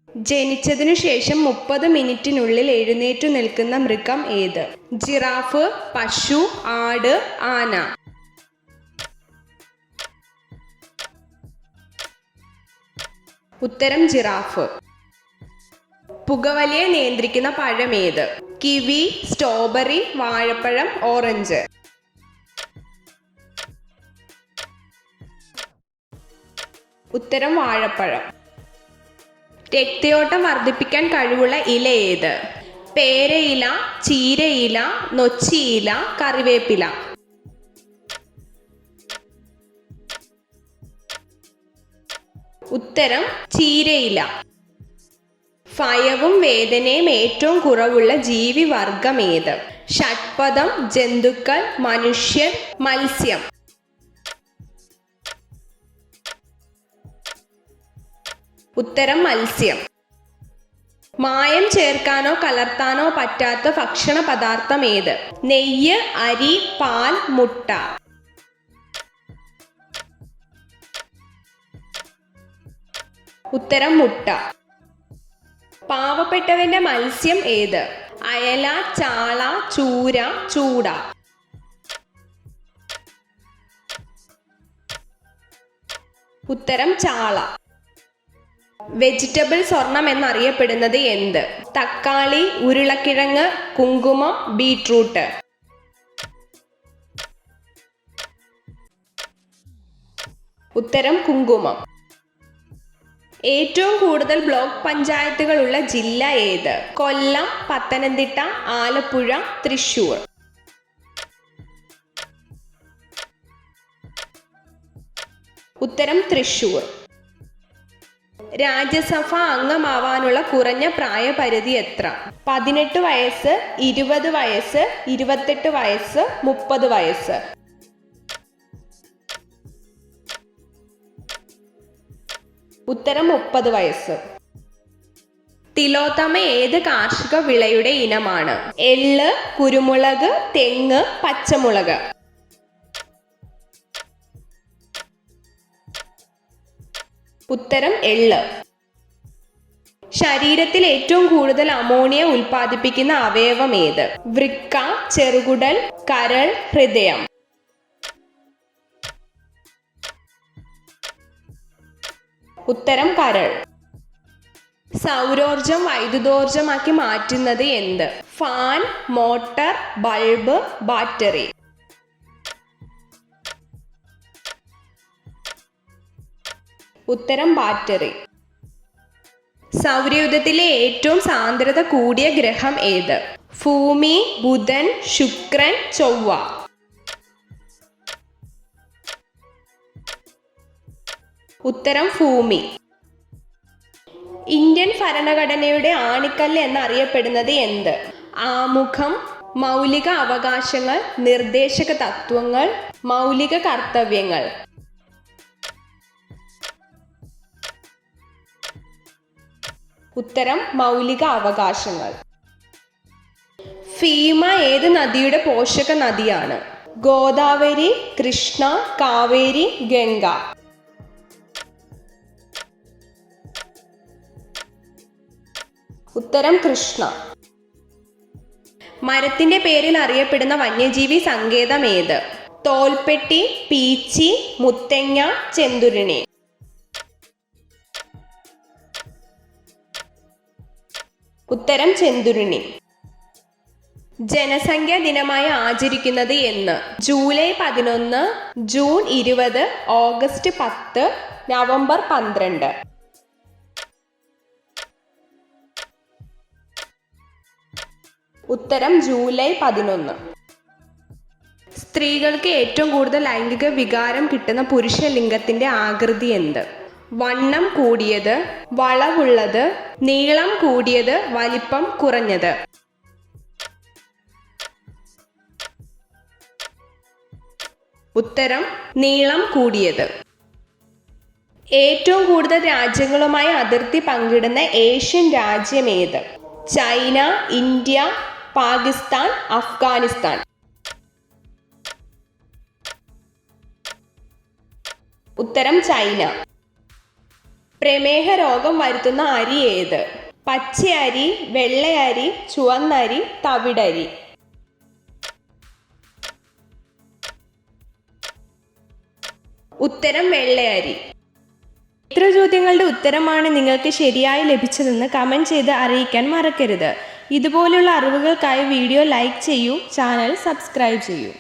ജനിച്ചതിനു ശേഷം 30 മിനിറ്റിനുള്ളിൽ എഴുന്നേറ്റു നിൽക്കുന്ന മൃഗം ഏത്? ജിറാഫ്, പശു, ആട്, ആന. ഉത്തരം ജിറാഫ്. പുകവലിയെ നിയന്ത്രിക്കുന്ന പഴം ഏത്? കിവി, സ്ട്രോബെറി, വാഴപ്പഴം, ഓറഞ്ച്. ഉത്തരം വാഴപ്പഴം. രക്തയോട്ടം വർദ്ധിപ്പിക്കാൻ കഴിവുള്ള ഇല ഏത്? പേരയില, ചീരയില, നൊച്ചിയില, കറിവേപ്പില. ഉത്തരം ചീരയില. ഭയവും വേദനയും ഏറ്റവും കുറവുള്ള ജീവിവർഗം ഏത്? ഷഡ്പദം, ജന്തുക്കൾ, മനുഷ്യർ, മത്സ്യം. ഉത്തരം മത്സ്യം. മായം ചേർക്കാനോ കലർത്താനോ പറ്റാത്ത ഭക്ഷണ പദാർത്ഥം ഏത്? നെയ്യ്, അരി, പാൽ, മുട്ട. ഉത്തരം മുട്ട. പാവപ്പെട്ടവന്റെ മത്സ്യം ഏത്? അയല, ചാള, ചൂര, ചൂട. ഉത്തരം ചാള. വെജിറ്റബിൾ സ്വർണം എന്നറിയപ്പെടുന്നത് എന്ത്? തക്കാളി, ഉരുളക്കിഴങ്ങ്, കുങ്കുമം, ബീട്രൂട്ട്. ഉത്തരം കുങ്കുമം. ഏറ്റവും കൂടുതൽ ബ്ലോക്ക് പഞ്ചായത്തുകളുള്ള ജില്ല ഏത്? കൊല്ലം, പത്തനംതിട്ട, ആലപ്പുഴ, തൃശൂർ. ഉത്തരം തൃശൂർ. രാജ്യസഭ അംഗമാവാനുള്ള കുറഞ്ഞ പ്രായപരിധി എത്ര? 18 വയസ്സ്, 20 വയസ്സ്, 28 വയസ്സ്, 30 വയസ്സ്. ഉത്തരം 30 വയസ്സ്. തിലോത്തമ ഏത് കാർഷിക വിളയുടെ ഇനമാണ്? എള്ള്, കുരുമുളക്, തെങ്ങ്, പച്ചമുളക്. ഉത്തരം എള്ള്. ശരീരത്തിൽ ഏറ്റവും കൂടുതൽ അമോണിയ ഉൽപ്പാദിപ്പിക്കുന്ന അവയവം ഏത്? വൃക്ക, ചെറുകുടൽ, കരൾ, ഹൃദയം. ഉത്തരം കരൾ. സൗരോർജം വൈദ്യുതോർജമാക്കി മാറ്റുന്നത് എന്ത്? Fan, motor, bulb, battery. ഉത്തരം ബാറ്ററി. സൗരയൂഥത്തിലെ ഏറ്റവും സാന്ദ്രത കൂടിയ ഗ്രഹം ഏത്? ഭൂമി, ബുധൻ, ശുക്രൻ, ചൊവ്വ. ഉത്തരം ഭൂമി. ഇന്ത്യൻ ഭരണഘടനയുടെ ആണിക്കല്ല് എന്നറിയപ്പെടുന്നത് എന്ത്? ആമുഖം, മൗലിക അവകാശങ്ങൾ, നിർദ്ദേശക തത്വങ്ങൾ, മൗലിക കർത്തവ്യങ്ങൾ. ഉത്തരം മൗലിക അവകാശങ്ങൾ. ഭീമ ഏത് നദിയുടെ പോഷക നദിയാണ്? ഗോദാവരി, കൃഷ്ണ, കാവേരി, ഗംഗ. ഉത്തരം കൃഷ്ണ. മരത്തിന്റെ പേരിൽ അറിയപ്പെടുന്ന വന്യജീവി സങ്കേതം ഏത്? തോൽപ്പെട്ടി, പീച്ചി, മുത്തങ്ങ, ചെന്തുരുണി. ഉത്തരം ചെന്തുരുണി. ജനസംഖ്യാ ദിനമായി ആചരിക്കുന്നത് എന്ന്? July 11, June 20, August 10, November 12. ഉത്തരം ജൂലൈ 11. സ്ത്രീകൾക്ക് ഏറ്റവും കൂടുതൽ ലൈംഗിക വികാരം കിട്ടുന്ന പുരുഷ ലിംഗത്തിന്റെ ആകൃതി എന്ത്? വണ്ണം കൂടിയത്, വളവുള്ളത്, നീളം കൂടിയത്, വലിപ്പം കുറഞ്ഞത്. ഉത്തരം നീളം കൂടിയത്. ഏറ്റവും കൂടുതൽ രാജ്യങ്ങളുമായി അതിർത്തി പങ്കിടുന്ന ഏഷ്യൻ രാജ്യം ഏത്? China, India, Pakistan, Afghanistan. ഉത്തരം ചൈന. പ്രമേഹ രോഗം വരുത്തുന്ന അരി ഏത്? പച്ചയരി, വെള്ളയരി, ചുവന്നരി, തവിടരി. ഉത്തരം വെള്ളയരി. ഇത്ര ചോദ്യങ്ങളുടെ ഉത്തരമാണ് നിങ്ങൾക്ക് ശരിയായി ലഭിച്ചതെന്ന് കമൻറ്റ് ചെയ്ത് അറിയിക്കാൻ മറക്കരുത്. ഇതുപോലുള്ള അറിവുകൾക്കായി വീഡിയോ ലൈക്ക് ചെയ്യൂ, ചാനൽ സബ്സ്ക്രൈബ് ചെയ്യൂ.